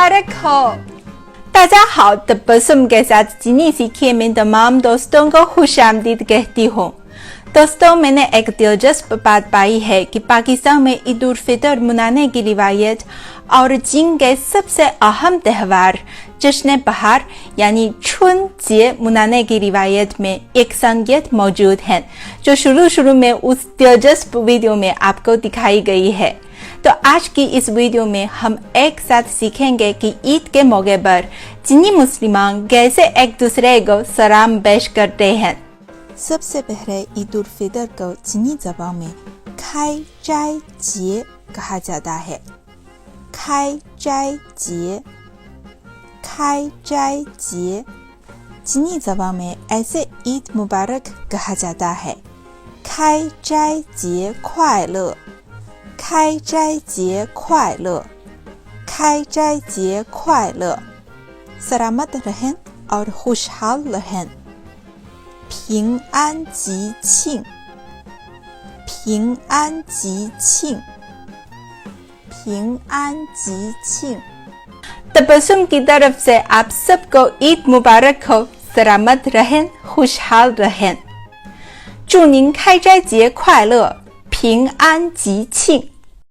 मुबारक हो। 大家好तबस्सुम के साथ चीनी सीखिए में तमाम दोस्तों को खुशामदीद कहती हूँ। दोस्तों, मैंने एक दिलचस्प बात पाई है कि पाकिस्तान में ईद उल फितर मनाने की रिवायत और चीन के सबसे अहम त्यौहार जश्न बहार यानी छुनजिए मनाने की रिवायत में एक संगत मौजूद है, जो शुरू में उस दिलचस्प वीडियो में आपको दिखाई गई है। तो आज की इस वीडियो में हम एक साथ सीखेंगे कि ईद के मौके पर चीनी मुसलमान कैसे एक दूसरे को सलाम पेश करते हैं। सबसे पहले ईद उल फितर को चीनी ज़बान में खाई जाए जिए कहा जाता है। खाई जाए जिए, खाई जाए जिए। चीनी ज़बान में ऐसे ईद मुबारक कहा जाता है। खाई जाए जिए ख्वाई ले, खाई जाए जिए ख्वाई ले, खाई जाए जिए ख्वाई ले। सलामत रहें और खुशहाल रहें। 平安吉庆，平安吉庆，平安吉庆。तबस्सुम की तरफ से आप सबको ईद मुबारक हो, सलामत रहें, खुशहाल रहें। 祝您开斋节快乐，平安吉庆。